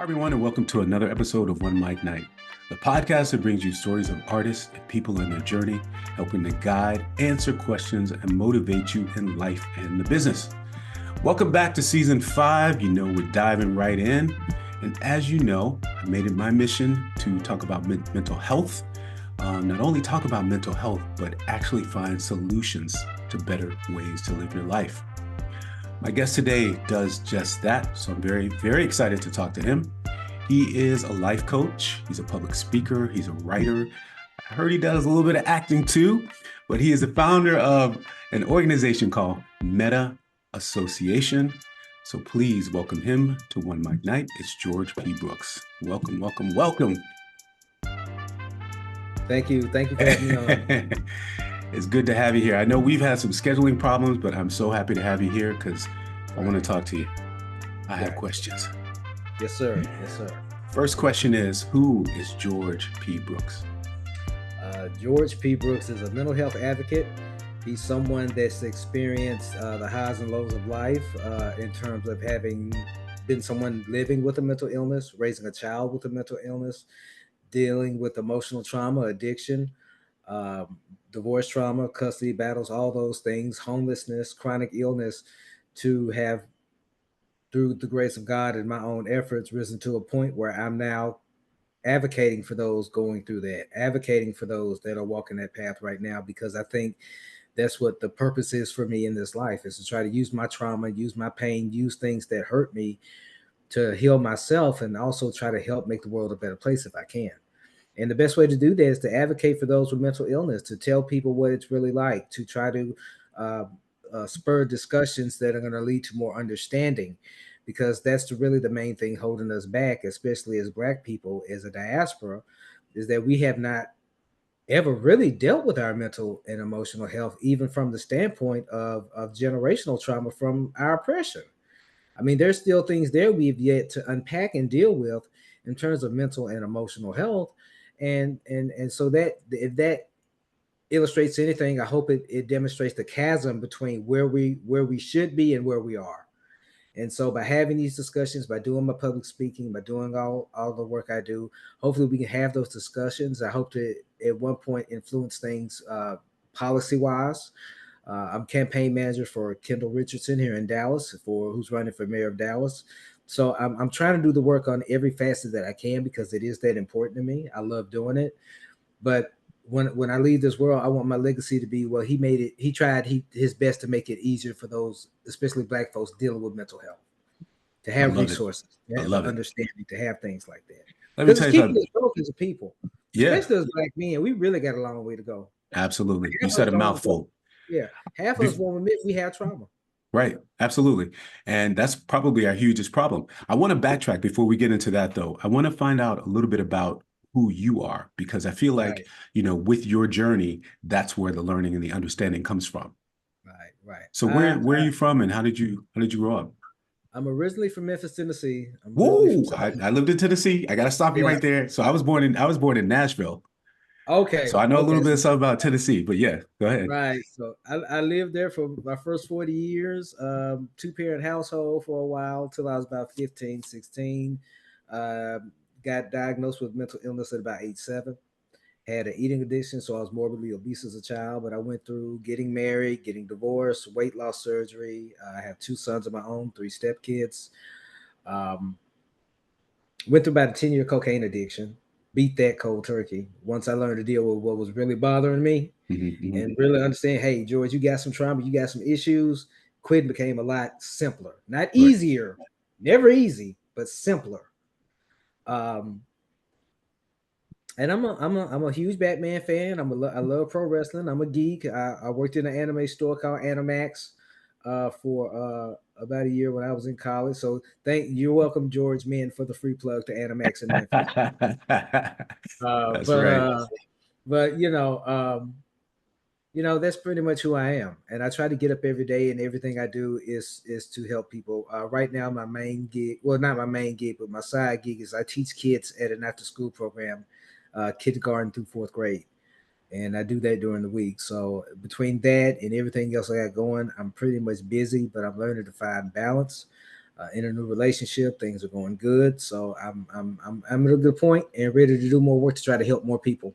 everyone, and welcome to another episode of OneMicNite, the podcast that brings you stories of artists and people in their journey, helping to guide, answer questions, and motivate you in life and the business. Welcome back to season 5. You know, we're diving right in. And as you know, I made it my mission to talk about mental health. Not only talk about mental health, but actually find solutions to better ways to live your life. My guest today does just that, so I'm very, very excited to talk to him. He is a life coach. He's a public speaker. He's a writer. I heard he does a little bit of acting too, but he is the founder of an organization called METTA Association. So please welcome him to OneMicNite. It's George P. Brooks. Welcome, welcome, welcome. Thank you. Thank you for having me on. It's good to have you here. I know we've had some scheduling problems, but I'm so happy to have you here because I want to talk to you. I have questions. Yes, sir. Yes, sir. First question is, who is George P. Brooks? George P. Brooks is a mental health advocate. He's someone that's experienced the highs and lows of life in terms of having been someone living with a mental illness, raising a child with a mental illness, dealing with emotional trauma, addiction, divorce trauma, custody battles, all those things, homelessness, chronic illness, to have, through the grace of God and my own efforts, risen to a point where I'm now advocating for those going through that, advocating for those that are walking that path right now, because I think that's what the purpose is for me in this life, is to try to use my trauma, use my pain, use things that hurt me to heal myself, and also try to help make the world a better place if I can. And the best way to do that is to advocate for those with mental illness, to tell people what it's really like, to try to spur discussions that are going to lead to more understanding, because that's really the main thing holding us back, especially as Black people, as a diaspora, is that we have not ever really dealt with our mental and emotional health, even from the standpoint of generational trauma from our oppression. I mean, there's still things there we've yet to unpack and deal with in terms of mental and emotional health. And so that, if that illustrates anything, I hope it demonstrates the chasm between where we should be and where we are. And so by having these discussions, by doing my public speaking, by doing all the work I do, hopefully we can have those discussions. I hope to at one point influence things policy wise. I'm campaign manager for Kendall Richardson here in Dallas, who's running for mayor of Dallas. So I'm trying to do the work on every facet that I can, because it is that important to me. I love doing it. But when I leave this world, I want my legacy to be, well, he tried his best to make it easier for those, especially Black folks dealing with mental health, to have resources, to have an understanding, to have things like that. Because it's keeping us broke as a people, especially as Black men. We really got a long way to go. Absolutely. You said a mouthful. Yeah. Half of us won't admit we have trauma. Right. Absolutely. And that's probably our hugest problem. I want to backtrack before we get into that, though. I want to find out a little bit about who you are, because I feel like, with your journey, that's where the learning and the understanding comes from. Right. So where are you from, and how did you grow up? I'm originally from Memphis, Tennessee. Whoa! I lived in Tennessee. I got to stop you right there. So I was born in Nashville. Okay. So I know a little bit of something about Tennessee, but yeah, go ahead. Right. So I lived there for my first 40 years, two-parent household for a while, till I was about 15, 16. Got diagnosed with mental illness at about age 7. Had an eating addiction, so I was morbidly obese as a child, but I went through getting married, getting divorced, weight loss surgery. I have 2 sons of my own, 3 stepkids. Went through about a 10-year cocaine addiction. Beat that cold turkey once I learned to deal with what was really bothering me, and really understand, hey, George, you got some trauma, you got some issues. Quitting became a lot simpler, not easier, never easy, but simpler. And I'm a huge Batman fan. I love pro wrestling. I'm a geek. I worked in an anime store called Animax for about a year when I was in college. So you're welcome, George Min, for the free plug to Animax in Memphis. That's right. But that's pretty much who I am, and I try to get up every day, and everything I do is to help people. Right now, my main gig, well, not my main gig, but my side gig, is I teach kids at an after-school program, kindergarten through 4th grade, and I do that during the week. So between that and everything else I got going, I'm pretty much busy, but I'm learning to find balance. in a new relationship. Things are going good, so I'm at a good point and ready to do more work to try to help more people.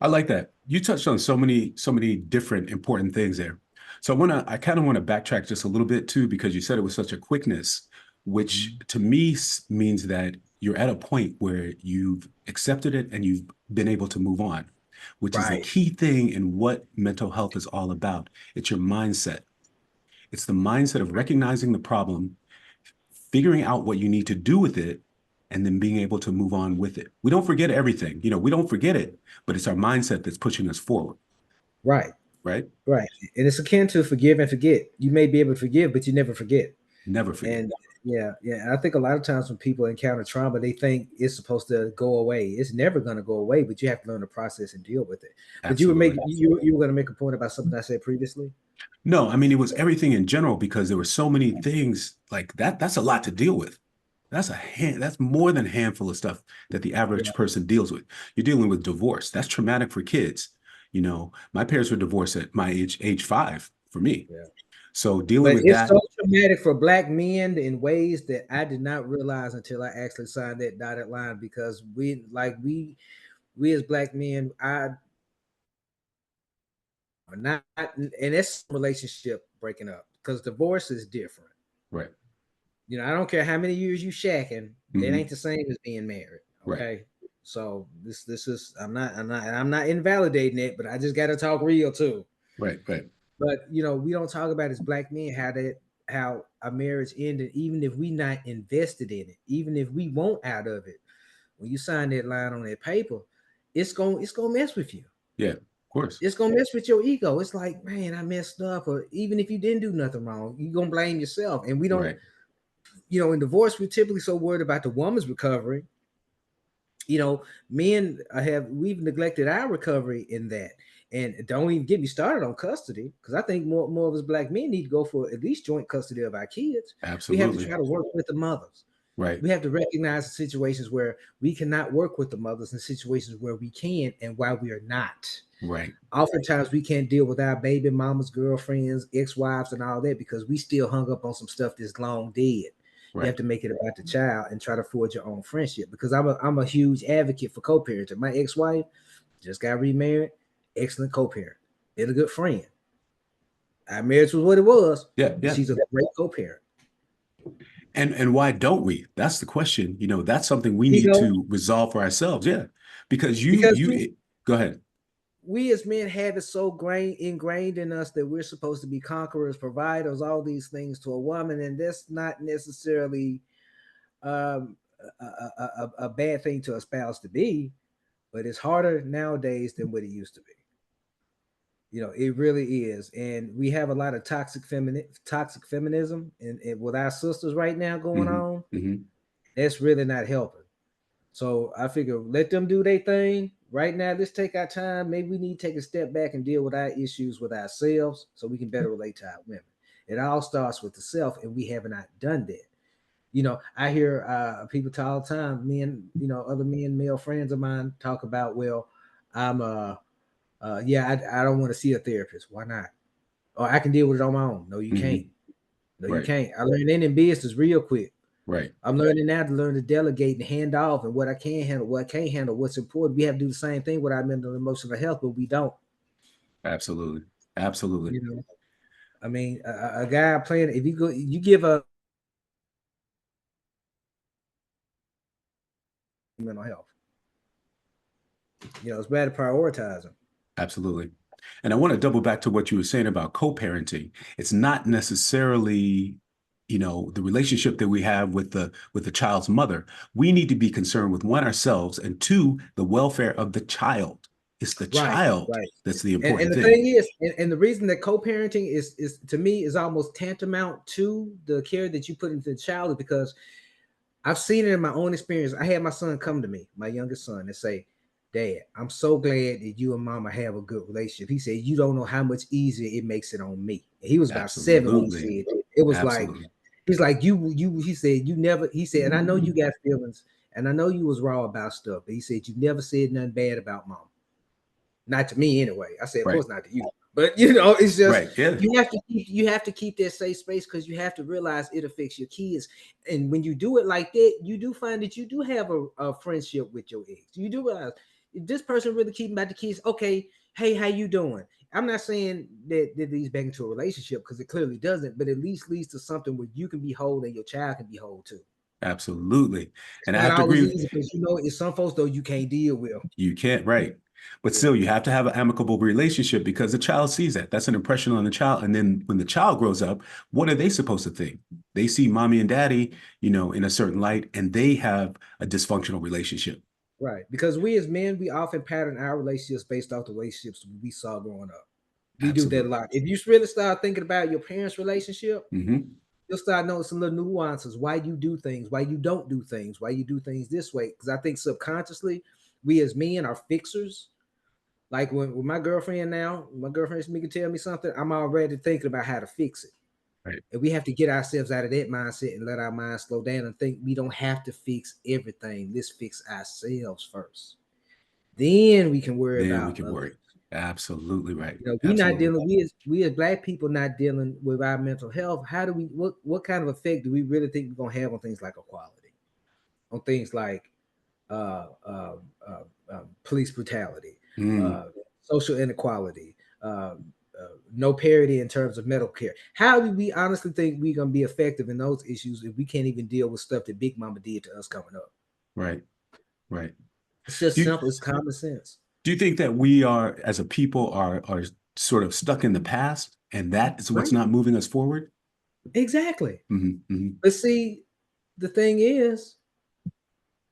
I like that. You touched on so many different important things there. So I kind of want to backtrack just a little bit too, because you said it with such a quickness, which to me means that you're at a point where you've accepted it and you've been able to move on, which is the Right, key thing in what mental health is all about. It's your mindset. It's the mindset of recognizing the problem, figuring out what you need to do with it, and then being able to move on with it. We don't forget everything. We don't forget it, but it's our mindset that's pushing us forward, right, right? right. And it's akin to forgive and forget. You may be able to forgive, but you never forget. Never forget. And yeah, yeah. And I think a lot of times when people encounter trauma, they think it's supposed to go away. It's never going to go away, but you have to learn the process and deal with it. But Absolutely. you were going to make a point about something I said previously. No, I mean, it was everything in general because there were so many things like that. That's a lot to deal with. That's more than a handful of stuff that the average Yeah, person deals with. You're dealing with divorce. That's traumatic for kids. My parents were divorced at my age 5 for me. yeah. So dealing But with it's that, so traumatic for Black men in ways that I did not realize until I actually signed that dotted line. Because we as Black men, I are not, and it's relationship breaking up because divorce is different. right. I don't care how many years you shacking, that Hmm. ain't the same as being married. Right. Okay. So this is I'm not invalidating it, but I just gotta talk real too. Right. Right. But we don't talk about as Black men how a marriage ended, even if we not invested in it, even if we want out of it. When you sign that line on that paper, it's gonna mess with you. Yeah. Of course. It's gonna mess with your ego. It's like, man, I messed up. Or even if you didn't do nothing wrong, you're gonna blame yourself. And we don't, Right. in divorce, we're typically so worried about the woman's recovery. Men we've neglected our recovery in that. And don't even get me started on custody, because I think more of us Black men need to go for at least joint custody of our kids. We have to Absolutely. try to work with the mothers. Right. We have to recognize the situations where we cannot work with the mothers and situations where we can and why we are not. Right. Oftentimes we can't deal with our baby mamas, girlfriends, ex-wives, and all that because we still hung up on some stuff that's long dead. You have Right. to make it about the child and try to forge your own friendship, because I'm a huge advocate for co-parenting. My ex-wife just got remarried, excellent co-parent, been a good friend. Our marriage was what it was, Yeah. but Yeah. she's a great co-parent. And why don't we? That's the question. That's something we need Ego, to resolve for ourselves. Yeah. Because because we go ahead. we as men have it so ingrained in us that we're supposed to be conquerors, providers, all these things to a woman, and that's not necessarily um, a bad thing to espouse to be, but it's harder nowadays than what it used to be. It really is, and we have a lot of toxic feminism, and with our sisters right now going Hmm. on, Hmm. that's really not helping. So I figure let them do their thing. Right now, let's take our time. Maybe we need to take a step back and deal with our issues with ourselves so we can better relate to our women. It all starts with the self, and we have not done that. I hear people talk all the time, men, other men, male friends of mine talk about, well, I'm yeah, I don't want to see a therapist. Why not? Or I can deal with it on my own. No, you can't. Hmm. No, you Right. can't. I learned that in business real quick. Right. I'm learning now to learn to delegate and hand off, and what I can handle, what I can't handle, what's important. We have to do the same thing with our mental and emotional health, but we don't. Absolutely. Absolutely. You know, I mean, a guy playing, if you give a mental health, it's bad to prioritize them. Absolutely. And I want to double back to what you were saying about co-parenting. It's not necessarily, the relationship that we have with the child's mother. We need to be concerned with one, ourselves, and two, the welfare of the child. It's the Right, child right. that's the And important the thing. thing is, and the reason that co-parenting is to me is almost tantamount to the care that you put into the child is because I've seen it in my own experience. I had my son come to me, my youngest son, and say, Dad, I'm so glad that you and mama have a good relationship. He said, you don't know how much easier it makes it on me. And he was about 7 when he Absolutely. said it. It was like, Absolutely. he's like, he said, you never, he said, and I know you got feelings, and I know you was raw about stuff, but he said, you never said nothing bad about mom. Not to me anyway. I said, of Right. course not to you. But it's just Right. Yeah. you have to keep that safe space, because you have to realize it affects your kids. And when you do it like that, you do find that you do have a friendship with your ex. You do realize, if this person really keeping about the kids, okay, hey, how you doing? I'm not saying that leads back into a relationship, because it clearly doesn't, but at least leads to something where you can be whole and your child can be whole too. Absolutely. It's And I not have to always agree with easy, because it's some folks though you can't deal with. you can't, right. But Yeah. still, you have to have an amicable relationship because the child sees that. That's an impression on the child. And then when the child grows up, what are they supposed to think? They see mommy and daddy, in a certain light, and they have a dysfunctional relationship. Right. Because we as men, we often pattern our relationships based off the relationships we saw growing up. We do that a Absolutely. lot. If you really start thinking about your parents' relationship, Hmm. you'll start noticing little nuances, why you do things, why you don't do things, why you do things this way. Because I think subconsciously, we as men are fixers. Like when with my girlfriend now, my girlfriend me can tell me something, I'm already thinking about how to fix it. Right. And we have to get ourselves out of that mindset and let our minds slow down and think we don't have to fix everything. Let's fix ourselves first. Then we can worry Then we about can others. worry. Absolutely right. We not Absolutely. dealing. We as black people not dealing with our mental health. How do we? What kind of effect do we really think we're gonna have on things like equality, on things like uh, uh, police brutality, Mm, uh, social inequality, no parity in terms of medical care? How do we honestly think we're gonna be effective in those issues if we can't even deal with stuff that Big Mama did to us coming up? right. Right. It's just Do you, simple. It's common sense. do you think that we are, as a people, are sort of stuck in the past, and that is what's Right. not moving us forward? Exactly. Hmm. Hmm. But see, the thing is,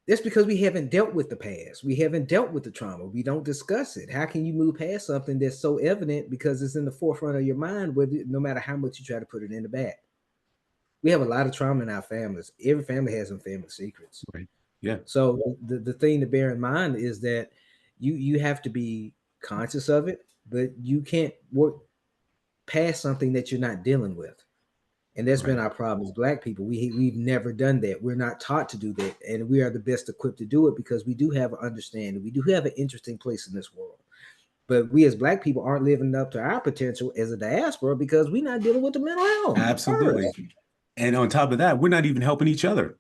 that's because we haven't dealt with the past. We haven't dealt with the trauma. We don't discuss it. How can you move past something that's so evident because it's in the forefront of your mind, whether no matter how much you try to put it in the back? We have a lot of trauma in our families. Every family has some family secrets. Right. Yeah. So the thing to bear in mind is that you have to be conscious of it, but you can't work past something that you're not dealing with. And that's been Right. our problem as black people. We've never done that. We're not taught to do that, and we are the best equipped to do it because we do have an understanding. We do have an interesting place in this world. But we as black people aren't living up to our potential as a diaspora because we're not dealing with the mental health Absolutely. first. And on top of that, we're not even helping each other.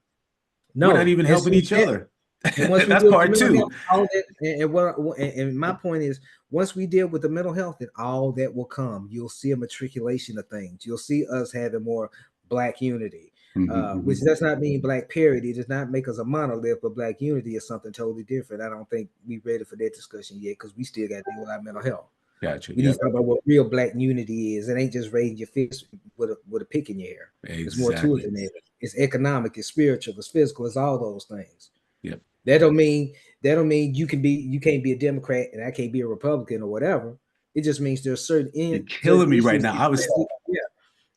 We're not No, even and helping see each that. other. And once we That's deal with the part mental health, two. all that, and my point is, once we deal with the mental health, then all that will come. You'll see a matriculation of things. You'll see us having more black unity, Hmm. which Hmm. does not mean black parity. It does not make us a monolith, but black unity is something totally different. I don't think we're ready for that discussion yet because we still got to deal with our mental health. Gotcha. We need to Yep. talk about what real black unity is. It ain't just raising your fist with a pick in your hair. There's more to it Exactly. than that. It's economic, it's spiritual, it's physical, it's all those things. Yep. That don't mean you can't be a Democrat and I can't be a Republican or whatever. It just means there's You're certain killing me right issues. now. I was Yeah,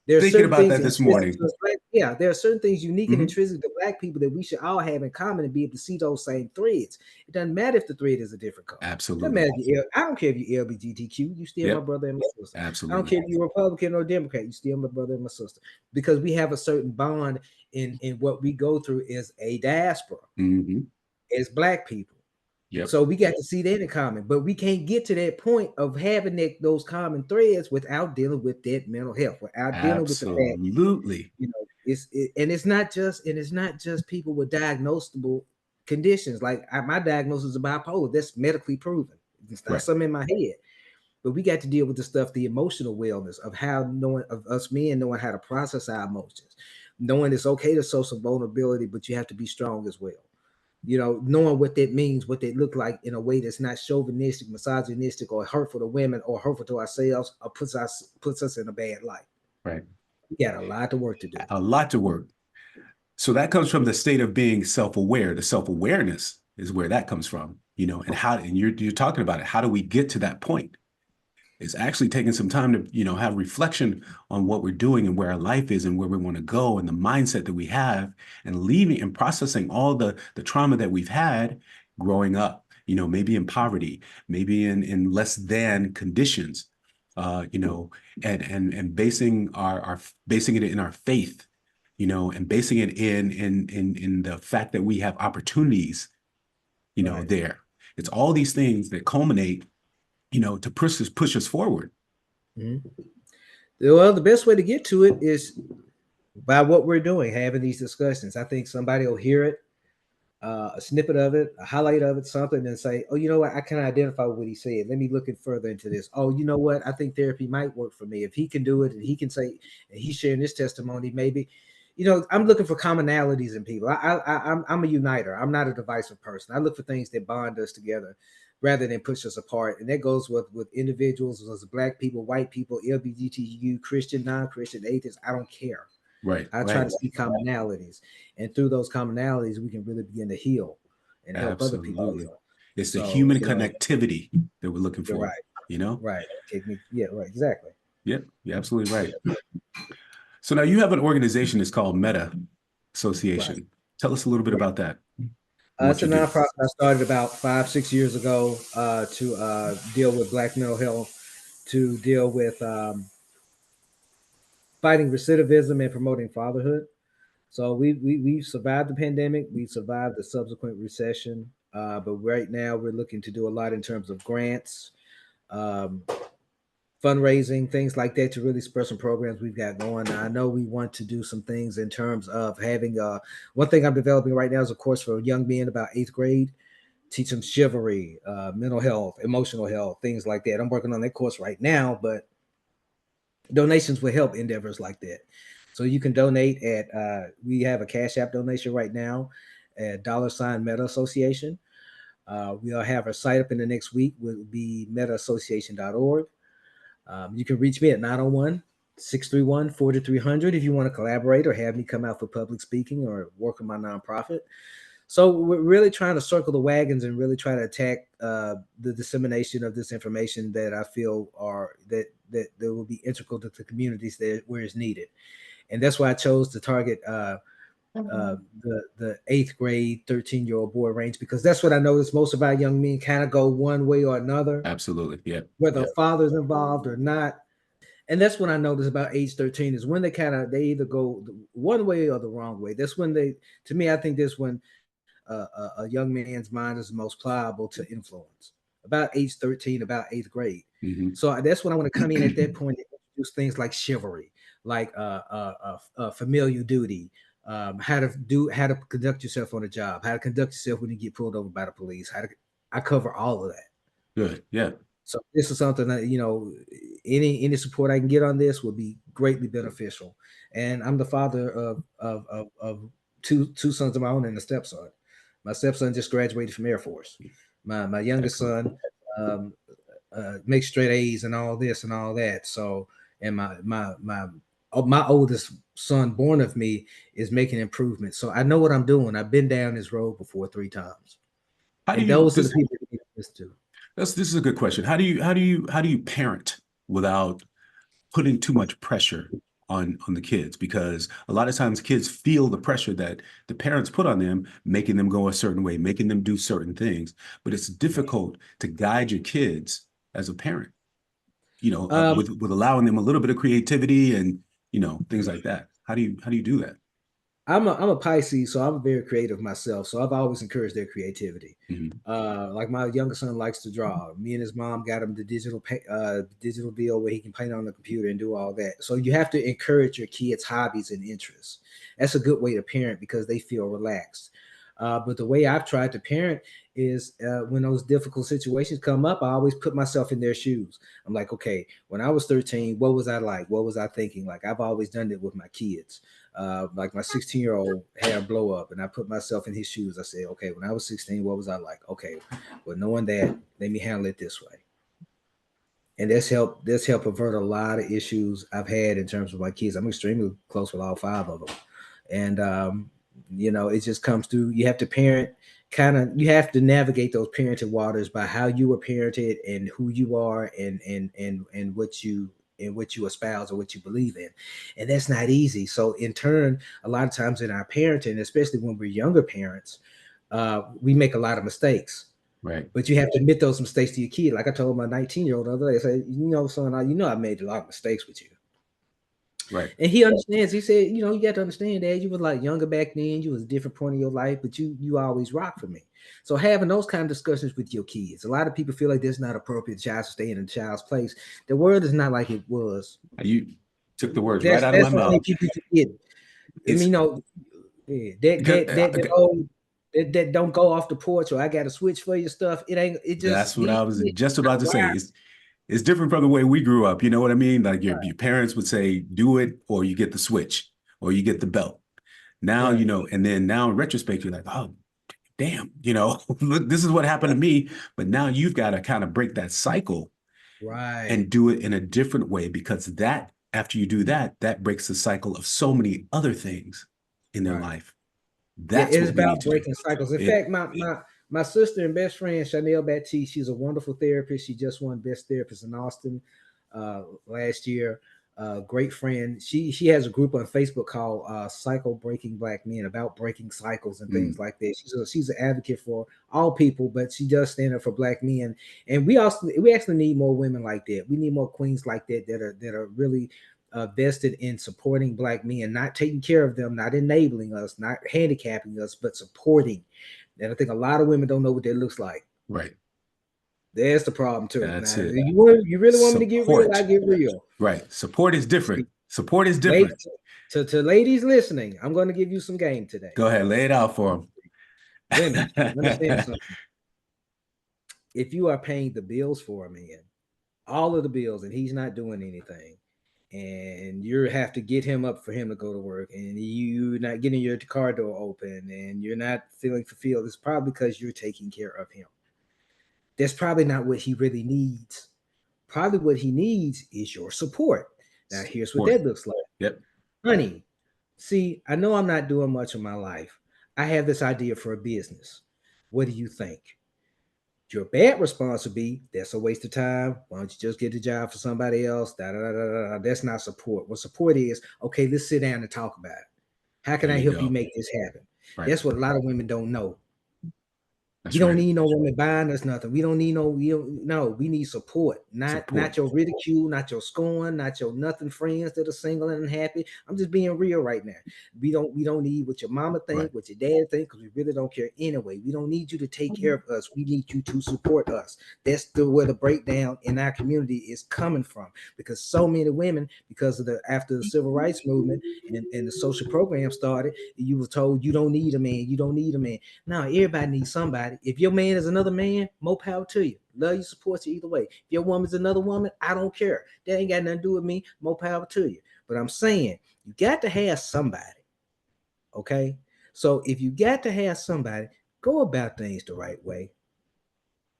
there are thinking certain about things that this intrinsic morning. to us black. Yeah, there are certain things unique and Hmm. intrinsic to black people that we should all have in common and be able to see those same threads. It doesn't matter if the thread is a different color. It doesn't Absolutely. matter if I don't care if you're LGBTQ, you still my Yep. brother and my sister. I don't Absolutely. care if you're Republican or Democrat, you still my brother and my sister. Because we have a certain bond in what we go through as a diaspora, Hmm. as black people. Yep. So we got to see that in common, but we can't get to that point of having those common threads without dealing with that mental health, without dealing with the fact, Absolutely. and it's not just people with diagnosable conditions. Like my diagnosis is bipolar. That's medically proven. It's not Right. something in my head, but we got to deal with the stuff, the emotional wellness of how knowing of us men knowing how to process our emotions, knowing it's okay to show some vulnerability, but you have to be strong as well. Knowing what that means, what they look like in a way that's not chauvinistic, misogynistic, or hurtful to women, or hurtful to ourselves, or puts us in a bad light. Right. We got a lot of work to do. A lot to work. So that comes from the state of being self-aware. The self-awareness is where that comes from, and you're talking about it. How do we get to that point? It's actually taking some time to, have reflection on what we're doing and where our life is and where we want to go and the mindset that we have, and leaving and processing all the trauma that we've had growing up, maybe in poverty, maybe in less than conditions, and basing it in our faith, and basing it in the fact that we have opportunities, Right. there. It's all these things that culminate, to push us forward. Mhm. Well, the best way to get to it is by what we're doing, having these discussions. I think somebody will hear it, a snippet of it, a highlight of it, something, and say, "Oh, you know what? I can identify with what he said. Let me look it further into this. Oh, you know what? I think therapy might work for me if he can do it, and he can say, and he's sharing his testimony. Maybe, I'm looking for commonalities in people. I'm a uniter. I'm not a divisive person. I look for things that bond us together, rather than push us apart. And that goes with individuals, as Black people, white people, LGBTQ, Christian, non-Christian, atheists. I don't care. Right, I try right. to see commonalities, and through those commonalities, we can really begin to heal and help other people Absolutely. heal. It's the So, human connectivity that we're looking you're for, right, you know? right. Yeah, right, exactly. Yep, you're absolutely right. So now you have an organization that's called METTA Right, Association. Tell us a little bit right. about that and what It's a you do. nonprofit I started about 5, 6 years ago to deal with Black mental health, to deal with fighting recidivism and promoting fatherhood. So we survived the pandemic, we survived the subsequent recession, but right now we're looking to do a lot in terms of grants, um, fundraising, things like that to really spur some programs we've got going. I know we want to do some things in terms of having one thing I'm developing right now is a course for young men about 8th grade, teach them chivalry, mental health, emotional health, things like that. I'm working on that course right now, but donations will help endeavors like that. So you can donate at we have a Cash App donation right now at $ METTA Association. We'll have our site up in the next week, will be metaassociation.org. You can reach me at 901-631-4300 if you want to collaborate or have me come out for public speaking or work on my nonprofit. So we're really trying to circle the wagons and really try to attack the dissemination of this information that I feel are that will be integral to the communities that where it's needed. And that's why I chose to target the 8th grade 13-year-old boy range, because that's what I noticed. Most of our young men kind of go one way or another, Absolutely. Yeah. whether Yeah. a father's involved or not. And that's what I noticed about age 13 is when they either go one way or the wrong way. That's when to me, I think that's when a young man's mind is the most pliable to influence. About age 13, about 8th grade. Hmm. So that's when I want to come in at that point and introduce things like chivalry, like familial duty, how to conduct yourself on a job, how to conduct yourself when you get pulled over by the police. I cover all of that. Good. Yeah. So this is something that any support I can get on this would be greatly beneficial. And I'm the father of two sons of my own and a stepson. My stepson just graduated from Air Force. My youngest Excellent. son makes straight A's and all this and all that. So and my oldest son born of me is making improvements. So I know what I'm doing. I've been down this road before 3 times. How do And you those are the this people that need to listen to. this is a good question. How do you parent without putting too much pressure on the kids? Because a lot of times kids feel the pressure that the parents put on them, making them go a certain way, making them do certain things. But it's difficult to guide your kids as a parent, Um, with allowing them a little bit of creativity and things like that. How do you do that? I'm a Pisces, so I'm very creative myself. So I've always encouraged their creativity. Hmm. Like my youngest son likes to draw. Me and his mom got him the digital deal where he can paint on the computer and do all that. So you have to encourage your kids' hobbies and interests. That's a good way to parent because they feel relaxed. But the way I've tried to parent is when those difficult situations come up, I always put myself in their shoes. I'm like, okay, when I was 13, what was I like? What was I thinking? Like I've always done it with my kids. Like my 16-year-old had a blow up, and I put myself in his shoes. I said, okay, when I was 16, what was I like? Okay, well, knowing that, let me handle it this way. And that's helped avert a lot of issues I've had in terms of my kids. I'm extremely close with all five of them. And it just comes through. You have to parent you have to navigate those parenting waters by how you were parented and who you are and what you espouse or what you believe in. And that's not easy. So in turn, a lot of times in our parenting, especially when we're younger parents, we make a lot of mistakes. Right. But you have to admit those mistakes to your kid. Like I told my 19-year-old the other day, I said, son, I made a lot of mistakes with you. Right. And he understands. He said, you know, you got to understand that you was like younger back then. You was a different point in your life, but you always rock for me. So having those kind of discussions with your kids, a lot of people feel like this is not appropriate. Child to stay in a child's place. The world is not like it was. You took the words right That's out of my that's what I think mouth. people forget. I mean, It's you know, yeah, that because that that that old that don't go off the porch or I got to switch for your stuff. It ain't. It just that's what I was these just about to wow. say. It's different from the way we grew up. You know what I mean? Like your parents would say, do it, or you get the switch, or you get the belt. Now, you Right, know, and then now in retrospect, you're like, oh, damn, you know, look, this is what happened to me. But now you've got to kind of break that cycle right, and do it in a different way because that, after you do that, that breaks the cycle of so many other things in their right. life. Yeah, That's it is what we need about to do. breaking cycles. In It, fact, my sister and best friend Chanel Baptiste, she's a wonderful therapist. She just won Best Therapist in Austin last year. Great friend. She has a group on Facebook called Cycle Breaking Black Men about breaking cycles and things like that. She's an advocate for all people, but she does stand up for black men. And we actually need more women like that. We need more queens like that that are really vested in supporting black men, not taking care of them, not enabling us, not handicapping us, but supporting. And I think a lot of women don't know what that looks like. right. There's the problem too. That's Now, it. you really want me to get real? I Support. get real. Right. Support is different. See, Support is ladies, different. to ladies listening, I'm going to give you some game today. Go ahead, lay it out for Women, understand them. something. If you are paying the bills for a man, all of the bills, and he's not doing anything, and you have to get him up for him to go to work, and you not getting your car door open, and you're not feeling fulfilled, it's probably because you're taking care of him. That's probably not what he really needs. Probably what he needs is your support. Now, here's what Support. that looks like. Yep. Honey, see, I know I'm not doing much of my life. I have this idea for a business. What do you think? Your bad response would be, that's a waste of time. Why don't you just get a job for somebody else? Da, da, da, da, da. That's not support. What support is, okay, let's sit down and talk about it. How can There I you help you go. make this happen? Right. That's what a lot of women don't know. We That's don't right. need no woman buying us nothing. We don't need no, no, we need support. Support. Not your ridicule, not your scorn, not your nothing friends that are single and unhappy. I'm just being real right now. We don't need what your mama Right. think, what your dad think, because we really don't care anyway. We don't need you to take care of us. We need you to support us. That's where the breakdown in our community is coming from. Because so many women, because of the after the civil rights movement and the social program started, you were told you don't need a man, you don't need a man. Now everybody needs somebody. If your man is another man, more power to you. Love you, support you either way. If your woman's another woman, I don't care. That ain't got nothing to do with me. More power to you. But I'm saying you got to have somebody. Okay. So if you got to have somebody, go about things the right way.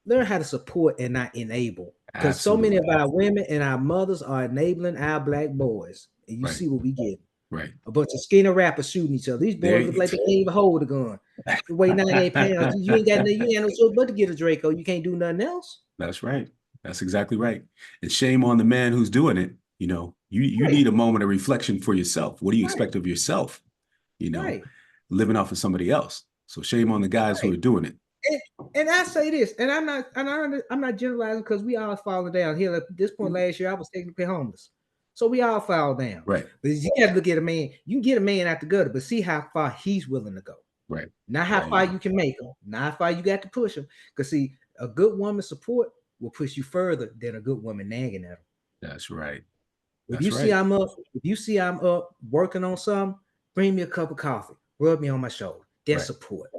Learn how to support and not enable. Because so many of Absolutely. our women and our mothers are enabling our black boys. And you Right. see what we get. Right. A bunch of skinny rappers shooting each other. These There boys look you like they can't even hold a gun. They weigh 98 pounds. You ain't got no, you ain't got no choice but to get a Draco. You can't do nothing else. That's right. That's exactly right. And shame on the man who's doing it. You know, you Right, need a moment of reflection for yourself. What do you right, expect of yourself? You know, right, living off of somebody else. So shame on the guys who right. are doing it. And, and I say this, and I'm not generalizing because we all falling down here. At this point last year, I was technically homeless. So we all fall down. Right. But you gotta look at a man, you can get a man out the gutter, but see how far he's willing to go. Right. Not how There you far go. you can make him, not how far you got to push him. Because see, a good woman's support will push you further than a good woman nagging at him. That's right. If That's you see right. I'm up working on something, bring me a cup of coffee, rub me on my shoulder. That's Right. support.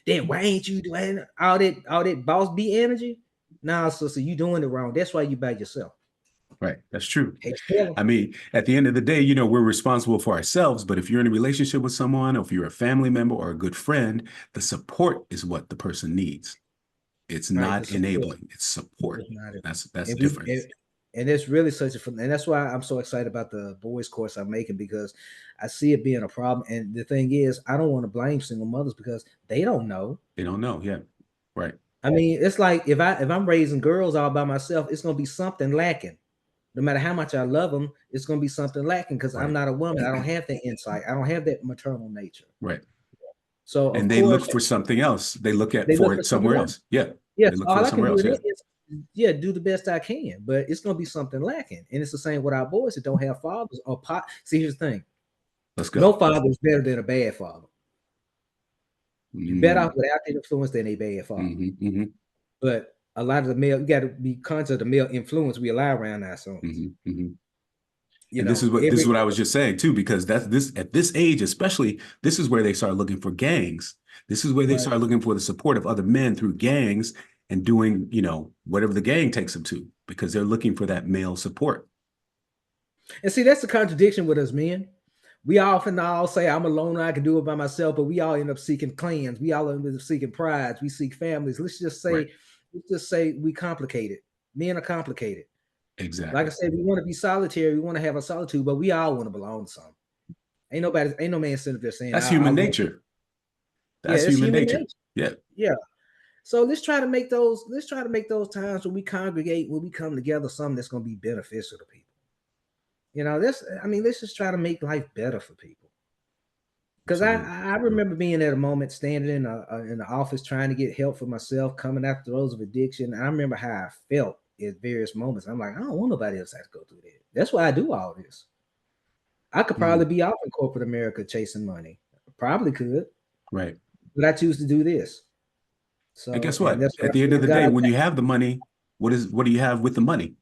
Then why ain't you doing all that boss B energy? Nah, sister, you doing it wrong. That's why you by yourself. Right. That's true. Hey, tell I mean, at the end of the day, you know, we're responsible for ourselves, but if you're in a relationship with someone, or if you're a family member or a good friend, the support is what the person needs. It's right, the not support enabling, it's support. is not it. That's And we different. and it's really such a fun, and that's why I'm so excited about the boys course I'm making because I see it being a problem. And the thing is, I don't want to blame single mothers because they don't know. They don't know. Yeah. Right. I mean, it's like if I'm raising girls all by myself, it's gonna be something lacking. No matter how much I love them, it's gonna be something lacking because I'm Right. not a woman. I don't have that insight. I don't have that maternal nature. Right. So of And they look course for something else. They look at they for look for it something somewhere else. else. Yeah. Yes, They look for all it I can somewhere do else. in Yeah. it is do the best I can, but it's gonna be something lacking. And it's the same with our boys that don't have fathers or pot. See, here's the thing: Let's no go. father is better than a bad father. You're better off without the influence than a bad father. But a lot of the male, you got to be conscious of the male influence we allow around our sons. You And know, this is what I was just saying too, because that's this at this age, especially, this is where they start looking for gangs. This is where they right. start looking for the support of other men through gangs and doing, you know, whatever the gang takes them to, because they're looking for that male support. And see, that's the contradiction with us men. We often all say, I'm alone, I can do it by myself, but we all end up seeking clans. We all end up seeking prides. We seek families. Right. Let's just say we complicated. Men are complicated. Like I Exactly. said, we want to be solitary. We want to have a solitude, but we all want to belong to something. Ain't no man sitting there saying, That's I human want. nature. Yeah, That's it's human human nature. nature. Yeah. Yeah. So let's try to make those times when we congregate, when we come together, something that's going to be beneficial to people. You know, let's just try to make life better for people. Because I remember being at a moment standing in the office trying to get help for myself, coming after those of addiction. And I remember how I felt at various moments. I'm like, I don't want nobody else to have to go through that. That's why I do all this. I could probably be off in corporate America chasing money. Probably could. Right. But I choose to do this. And So, guess and what? that's what At I the end say of to the God. day, when you have the money, what do you have with the money?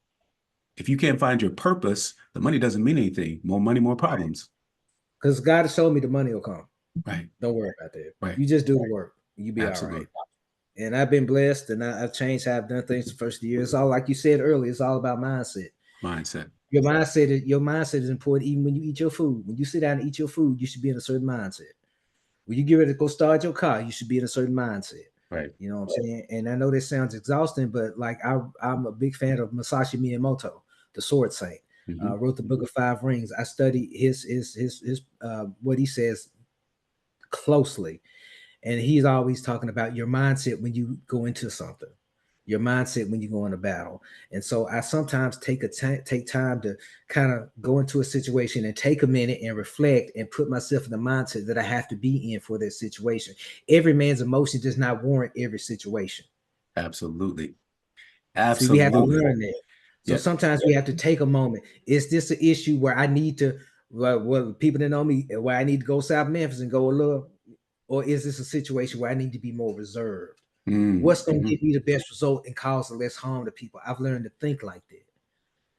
If you can't find your purpose, the money doesn't mean anything. More money, more problems. Because God has told me the money will come. Right. Don't worry about that. Right. You just do the work. You be all Absolutely. right. And I've been blessed, and I've changed how I've done things the first year. It's all like you said earlier. It's all about mindset. Mindset. Your mindset is important. Even when you eat your food, when you sit down and eat your food, you should be in a certain mindset. When you get ready to go start your car, you should be in a certain mindset. Right. You know what I'm saying? And I know this sounds exhausting, but like I'm a big fan of Masashi Miyamoto, the Sword Saint. Wrote the Book of Five Rings. I study his what he says closely, and he's always talking about your mindset when you go into something, your mindset when you go into battle. And so I sometimes take time to kind of go into a situation and take a minute and reflect and put myself in the mindset that I have to be in for that situation. Every man's emotion does not warrant every situation. Absolutely. See, we have to Absolutely. learn that. So Yeah. sometimes we have to take a moment. Is this an issue where I need to, well, people that know me, where I need to go South Memphis and go a little, or is this a situation where I need to be more reserved? What's going to give me the best result and cause the less harm to people? I've learned to think like that.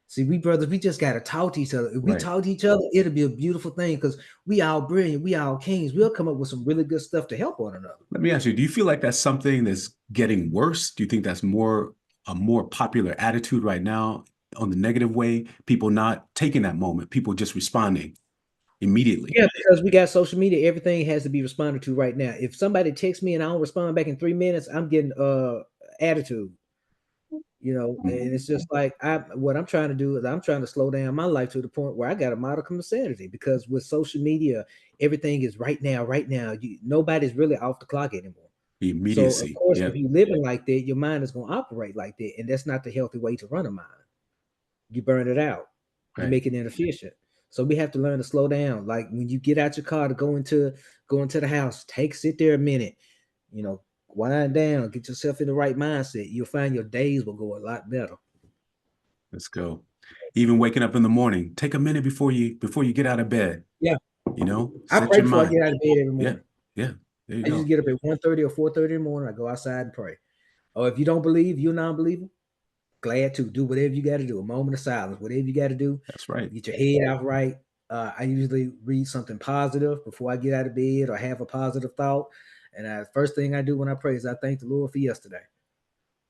See, we brothers, we just got to talk to each other. If we talk to each other, it'll be a beautiful thing because we all brilliant, we all kings. We'll come up with some really good stuff to help one another. Let me ask you, do you feel like that's something that's getting worse? Do you think that's a more popular attitude right now on the negative way? People not taking that moment, people just responding immediately. Yeah, because we got social media, everything has to be responded to right now. If somebody texts me and I don't respond back in 3 minutes, I'm getting attitude. You know, and it's just like what I'm trying to do is I'm trying to slow down my life to the point where I got a modicum of sanity because with social media, everything is right now, right now. Nobody's really off the clock anymore. The So of immediacy. course, Yeah. if you living like that, your mind is going to operate like that, and that's not the healthy way to run a mind. You burn it out. You Right. make it inefficient. So we have to learn to slow down. Like when you get out your car to go into the house, sit there a minute, you know, wind down, get yourself in the right mindset. You'll find your days will go a lot better. Let's go. Even waking up in the morning, take a minute before you get out of bed. Yeah. You know, I set pray your before I mind. get out of bed every Yeah. morning. Yeah. There you I just go. get up at 1:30 or 4:30 in the morning. I go outside and pray. Or if you don't believe, you're a non-believer, glad to do whatever you got to do. A moment of silence, whatever you got to do. That's right. Get your head out right. I usually read something positive before I get out of bed or have a positive thought. And first thing I do when I pray is I thank the Lord for yesterday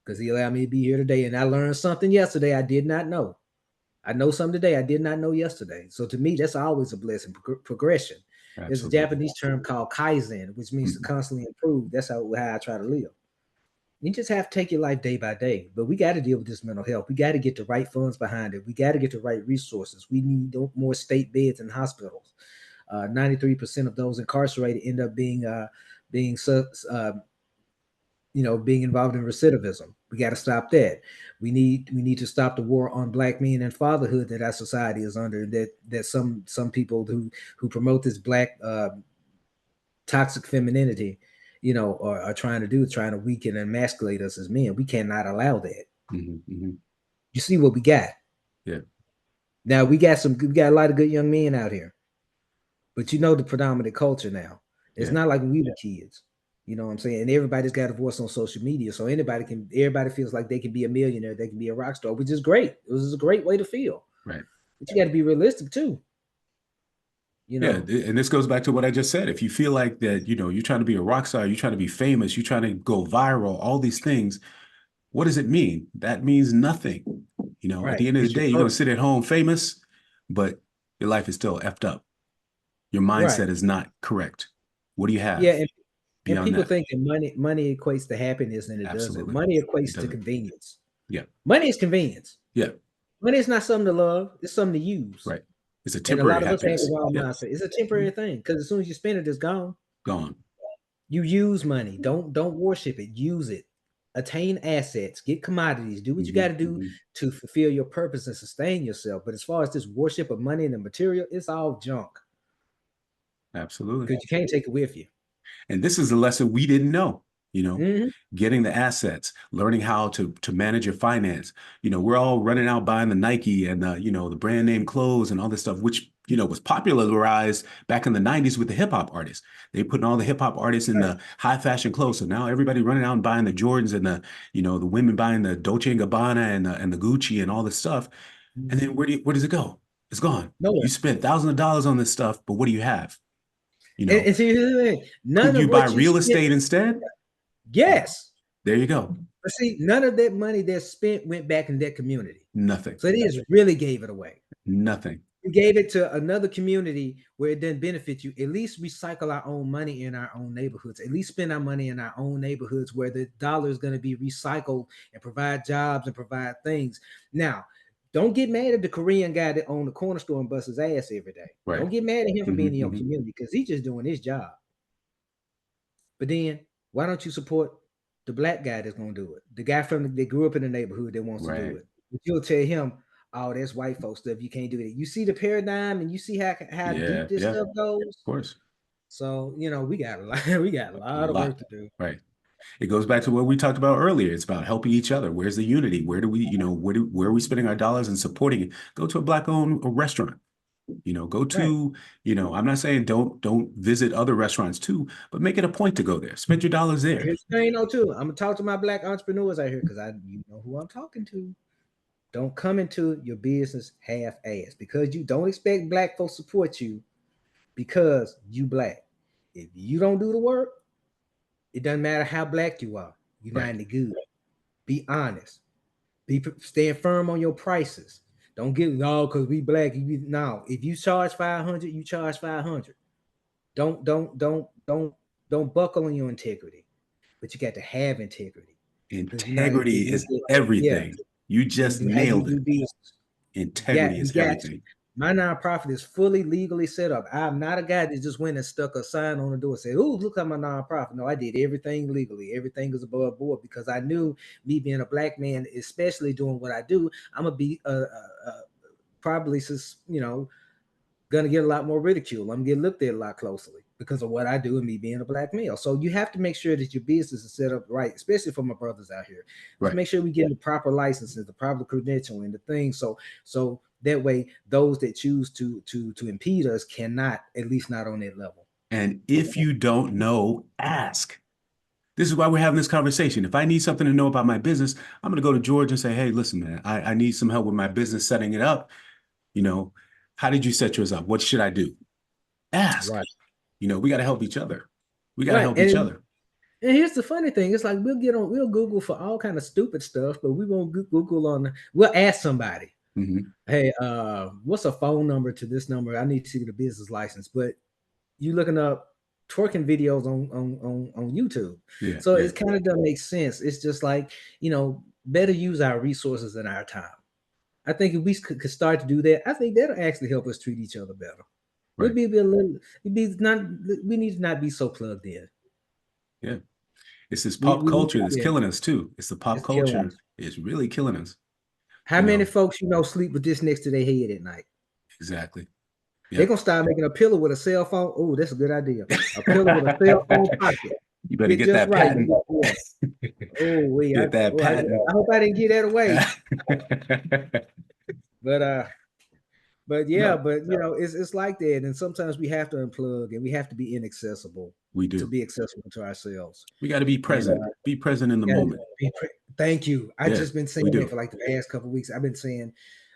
because He allowed me to be here today. And I learned something yesterday I did not know. I know something today I did not know yesterday. So to me, that's always a blessing. Progression. There's a Absolutely. Japanese term called kaizen, which means to constantly improve. That's how I try to live. You just have to take your life day by day. But we got to deal with this mental health. We got to get the right funds behind it. We got to get the right resources. We need more state beds in hospitals. 93% of those incarcerated end up being being involved in recidivism. We got to stop that. We need to stop the war on black men and fatherhood that our society is under. That some people who promote this black toxic femininity, are trying to weaken and emasculate us as men. We cannot allow that. You see what we got. Yeah. Now we got a lot of good young men out here, but the predominant culture now. It's Yeah. not like when we were kids. You know what I'm saying? And everybody's got a voice on social media, so everybody feels like they can be a millionaire, they can be a rock star, which is great. It was a great way to feel. Right. But you got to be realistic too. Yeah, and this goes back to what I just said. If you feel like that, you're trying to be a rock star, you're trying to be famous, you're trying to go viral, all these things, what does it mean? That means nothing. At Right. the end of the It's your day, you're going to purpose. sit at home famous, but your life is still effed up. Your Right. mindset is not correct. What do you Yeah, have and beyond people that? think that money equates to happiness, and it doesn't. Absolutely. Money It equates to doesn't. convenience. Yeah. Money is convenience. Yeah. Money is not something to love, it's something to use. Right. It's a And a temporary lot of us have the happiness. wrong Yeah. mindset. It's a temporary thing because as soon as you spend it, it's gone. Gone. You use money. Don't worship it. Use it. Attain assets. Get commodities. Do what you got to do to fulfill your purpose and sustain yourself. But as far as this worship of money and the material, it's all junk Absolutely. because you can't take it with you. And this is a lesson we didn't know, Mm-hmm. getting the assets, learning how to manage your finance. We're all running out buying the Nike and the brand name clothes and all this stuff, which, was popularized back in the 90s with the hip hop artists. They putting all the hip hop artists in the high fashion clothes. So now everybody running out and buying the Jordans and the women buying the Dolce and Gabbana and the Gucci and all this stuff. And then where does it go? It's gone. Nowhere. You spent thousands of dollars on this stuff, but what do you have? And see, here's the thing. None Could you of buy what you real spent, estate instead? yes. There you go. But see, none of that money that's spent went back in that community. Nothing. So they just really gave it away. Nothing. You gave it to another community where it didn't benefit you. At least recycle our own money in our own neighborhoods. At least spend our money in our own neighborhoods where the dollar is going to be recycled and provide jobs and provide things. Now, don't get mad at the Korean guy that owned the corner store and busts his ass every day. Right. Don't get mad at him for being in your community because he's just doing his job. But then why don't you support the black guy that's going to do it? The guy that grew up in the neighborhood that wants to do it. But you'll tell him, oh, that's white folks stuff. You can't do it. You see the paradigm and you see how deep this stuff goes. Of course. So, we got a lot of work to do. Right. It goes back to what we talked about earlier. It's about helping each other. Where's the unity? Where do we, where are we spending our dollars and supporting it? Go to a black-owned restaurant. Go to, I'm not saying don't visit other restaurants too, but make it a point to go there. Spend your dollars there. Here's the thing, too. I'm gonna talk to my black entrepreneurs out here because you know who I'm talking to. Don't come into your business half-assed because you don't expect black folks to support you because you black. If you don't do the work, it doesn't matter how black you are. You're not in the good. Be honest. Stand firm on your prices. Don't get because we black. No, if you charge 500, you charge 500. Don't buckle on your integrity, but you got to have integrity. Integrity is everything. You just nailed it. Integrity is everything. My nonprofit is fully legally set up. I'm not a guy that just went and stuck a sign on the door and said, "Oh, look at my nonprofit." No, I did everything legally. Everything is above board because I knew me being a black man, especially doing what I do, I'm gonna be probably gonna get a lot more ridicule. I'm gonna get looked at a lot closely because of what I do and me being a black male. So you have to make sure that your business is set up right, especially for my brothers out here. Let's make sure we get the proper licenses, the proper credentialing, the things. So that way, those that choose to impede us cannot, at least not on that level. And if you don't know, ask. This is why we're having this conversation. If I need something to know about my business, I'm going to go to George and say, "Hey, listen, man, I need some help with my business setting it up. How did you set yours up? What should I do?" Ask. Right. We got to help each other. We got to help each other. And here's the funny thing: it's like we'll Google for all kind of stupid stuff, but we won't Google we'll ask somebody. Hey, what's a phone number to this number? I need to see the business license. But you looking up twerking videos on YouTube. So it kind of doesn't make sense. It's just like, better use our resources and our time. I think if we could start to do that, I think that'll actually help us treat each other better. Right. We need to not be so plugged in. Yeah. It's this pop culture that's killing us too. It's the pop culture is really killing us. How many folks sleep with this next to their head at night? Exactly. They're gonna start making a pillow with a cell phone. Oh, that's a good idea. A pillow with a cell phone pocket. You better get get just that right. patent. Yeah. Oh, Get that patent. I hope I didn't get that away. But yeah, No, but you know, it's like that. And sometimes we have to unplug and we have to be inaccessible we to do. be accessible to ourselves. We got to be And present. Be present in the gotta moment. thank you. I Yeah, just been we saying it do. for like the past couple of weeks. I've been saying,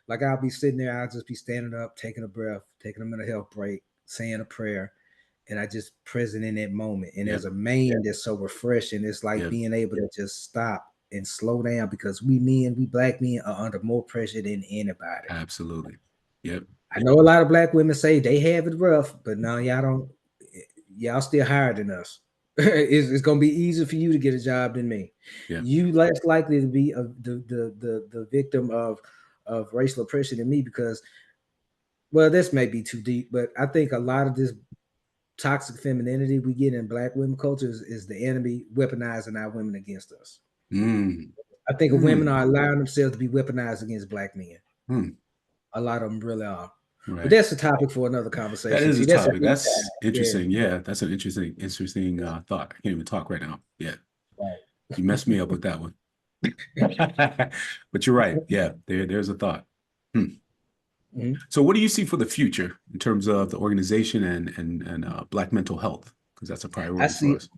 like, I'll be sitting there, I'll just be standing up, taking a breath, taking a mental health break, saying a prayer, and I just present in that moment. And Yep. as a man, that's so refreshing. It's like Yep. being able to just stop and slow down because we black men are under more pressure than anybody. Absolutely. Yep. I know a lot of black women say they have it rough, but no, y'all don't. Y'all still higher than us. It's going to be easier for you to get a job than me. Yeah. You less likely to be the victim of racial oppression than me because, well, this may be too deep, but I think a lot of this toxic femininity we get in black women culture is the enemy weaponizing our women against us. Mm. I think women Mm. are allowing themselves to be weaponized against black men. Mm. A lot of them really are. But Right. that's a topic for another That conversation. is See, a that's a topic. deep That's dive. Yeah. interesting. Yeah, that's an interesting thought. I can't even talk right now. Yeah, Right. you messed me up with that one. But you're right. Yeah, there's a thought. Hmm. Mhm. So, what do you see for the future in terms of the organization and Black mental health? Because that's a I priority for see us.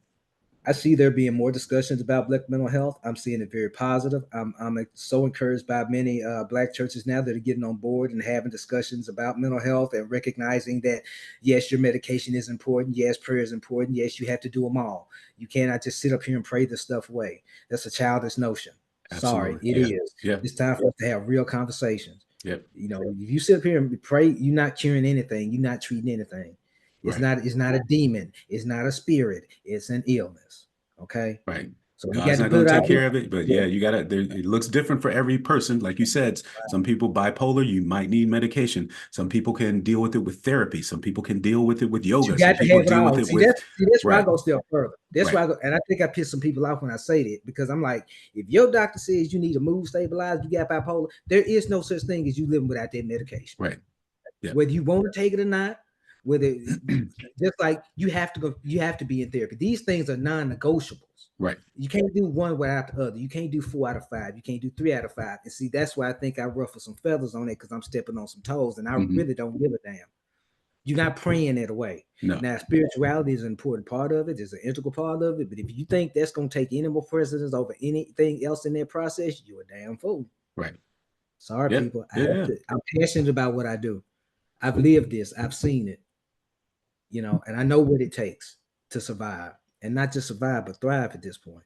I see there being more discussions about Black mental health. I'm seeing it very positive. I'm so encouraged by many Black churches now that are getting on board and having discussions about mental health and recognizing that, yes, your medication is important. Yes, prayer is important. Yes, you have to do them all. You cannot just sit up here and pray this stuff away. That's a childish notion. Sorry, Absolutely. it Yeah. is. Yeah. It's time for us to have real conversations. Yep. You know, if you sit up here and pray, you're not curing anything. You're not treating anything. Right. It's not a demon. It's not a spirit. It's an illness. Okay. Right. So we got God's to not put going it to out take there. care of it, but Yeah. yeah, you gotta. It looks different for every person, like you said. Some people bipolar, you might need medication. Some people can deal with it with therapy. Some people can deal with it with But you yoga. Some got to people have it deal with all. it with See, that's where I right, go still further. That's right, why I go, and I think I piss some people off when I say that because I'm like, if your doctor says you need a mood stabilizer, you got bipolar, there is no such thing as you living without that medication. right. Yeah. Whether you want to take it or not, whether just like you have to be in therapy. These things are non-negotiables. Right. You can't do one without the other. You can't do 4 out of 5. You can't do 3 out of 5. And see, that's why I think I ruffle some feathers on it because I'm stepping on some toes, and I Hmm. really don't give a damn. You're not praying it away. No. Now, spirituality is an important part of it, it's an integral part of it. But if you think that's going to take any more precedence over anything else in that process, you're a damn fool. Right. Sorry, Yeah. people. Yeah. I'm passionate about what I do. I've lived this, I've seen it, you know, and I know what it takes to survive and not just survive, but thrive at this point.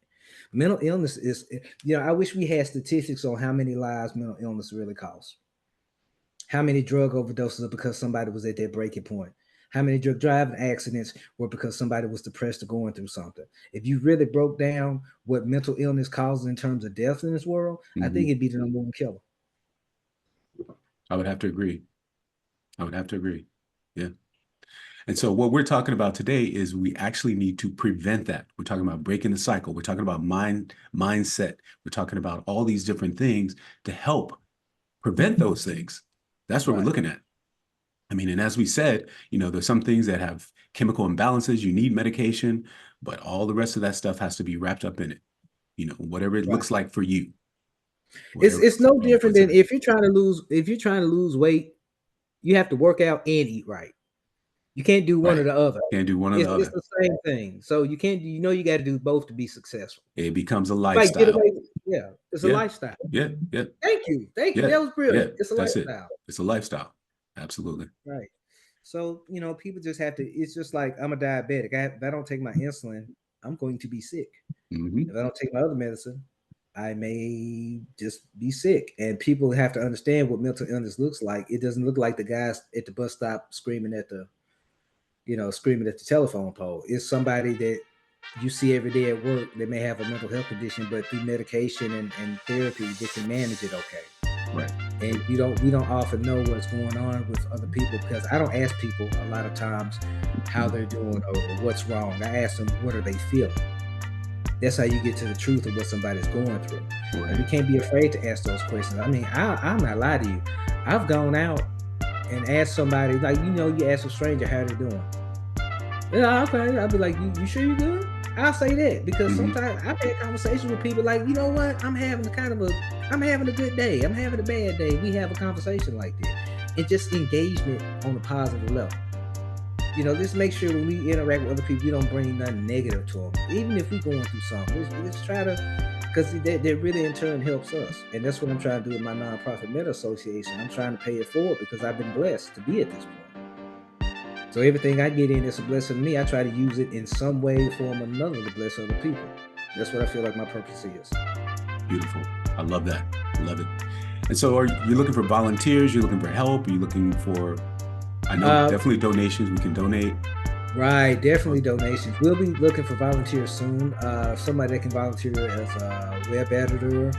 Mental illness is, you know, I wish we had statistics on how many lives mental illness really costs. How many drug overdoses are because somebody was at that breaking point? How many drug driving accidents were because somebody was depressed or going through something? If you really broke down what mental illness causes in terms of death in this world, I think Hmm. it'd be the number one killer. I would have to agree. I would have to agree. Yeah. And so what we're talking about today is we actually need to prevent that. We're talking about breaking the cycle. We're talking about mindset. We're talking about all these different things to help prevent those things. That's what we're Right. looking at. I mean, and as we said, there's some things that have chemical imbalances. You need medication, but all the rest of that stuff has to be wrapped up in it. Whatever it Right. looks like for you. It's no different than in it. if you're trying to lose weight, you have to work out and eat right. You can't do one or Right. the other. Can't do one or the It's other. the same thing. So you can't, you got to do both to be successful. It becomes a Like get lifestyle. away. Yeah, it's a Yeah. lifestyle. Yeah. Yeah. Thank you. Yeah. That was brilliant. Yeah. It's a That's it. lifestyle. It's a lifestyle. Absolutely. Right. So, people just have to, it's just like I'm a diabetic. If I don't take my insulin, I'm going to be sick. Hmm. If I don't take my other medicine, I may just be sick. And people have to understand what mental illness looks like. It doesn't look like the guys at the bus stop screaming at the telephone pole. It's somebody that you see every day at work that may have a mental health condition, but through medication and therapy, they can manage it okay. Right. And we don't often know what's going on with other people because I don't ask people a lot of times how they're doing or what's wrong. I ask them what are they feeling. That's how you get to the truth of what somebody's going through. Right. And you can't be afraid to ask those questions. I mean, I'm not lying to you. I've gone out and asked somebody, like, you ask a stranger how they're doing. Yeah, okay. I'll be like, you sure you good? I'll say that because Mhm. sometimes I've had conversations with people like, you know what, I'm having a good day, I'm having a bad day. We have a conversation like that, and just engagement on a positive level. Just make sure when we interact with other people, we don't bring nothing negative to them. Even if we're going through something, let's try to, because that really in turn helps us. And that's what I'm trying to do with my nonprofit METTA Association. I'm trying to pay it forward because I've been blessed to be at this point. So everything I get in is a blessing to me. I try to use it in some way, form, or another to bless other people. That's what I feel like my purpose is. Beautiful. I love that. I love it. And so are you looking for volunteers? You're looking for help? Are you looking for, I know definitely donations. We can donate. Right, definitely donations. We'll be looking for volunteers soon. Somebody that can volunteer as a web editor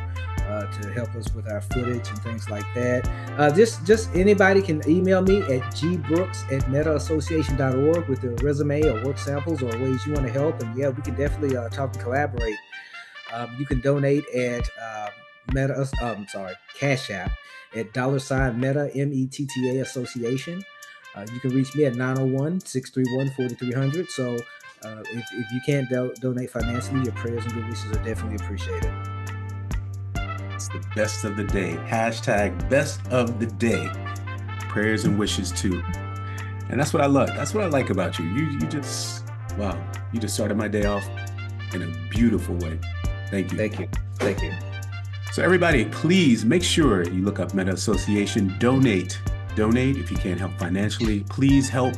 to help us with our footage and things like that. Just anybody can email me at gbrooks@mettaassociation.org with a resume or work samples or ways you want to help. And yeah, we can definitely talk and collaborate. You can donate at Cash App at $METTA, METTA Association. You can reach me at 901-631-4300. So if you can't donate financially, your prayers and good wishes are definitely appreciated. It's the best of the day. Hashtag best of the day. Prayers and wishes too. And that's what I love. That's what I like about you. You just started my day off in a beautiful way. Thank you. Thank you. Thank you. So everybody, please make sure you look up METTA Association. Donate if you can't help financially. Please help.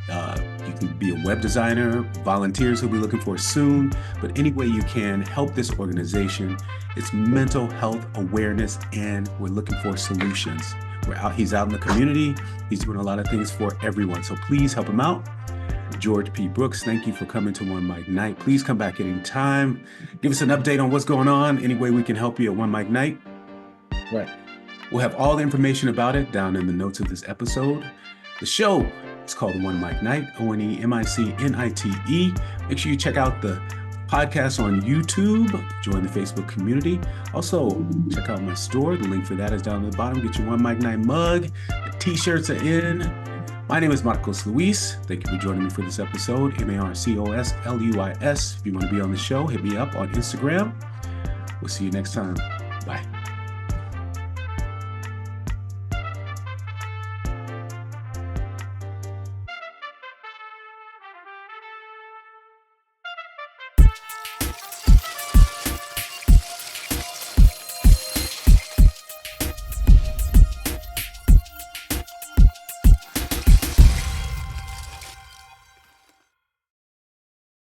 You can be a web designer. Volunteers will be looking for soon. But any way you can, help this organization. It's mental health awareness, and we're looking for solutions. He's out in the community. He's doing a lot of things for everyone. So please help him out. George P. Brooks, thank you for coming to OneMicNite. Please come back anytime. Give us an update on what's going on. Any way we can help you at OneMicNite. Right. We'll have all the information about it down in the notes of this episode. The show is called OneMicNite, OneMicNite. Make sure you check out the podcast on YouTube. Join the Facebook community. Also, check out my store. The link for that is down at the bottom. Get your OneMicNite mug. The t-shirts are in. My name is Marcos Luis. Thank you for joining me for this episode. MarcosLuis. If you want to be on the show, hit me up on Instagram. We'll see you next time. Bye.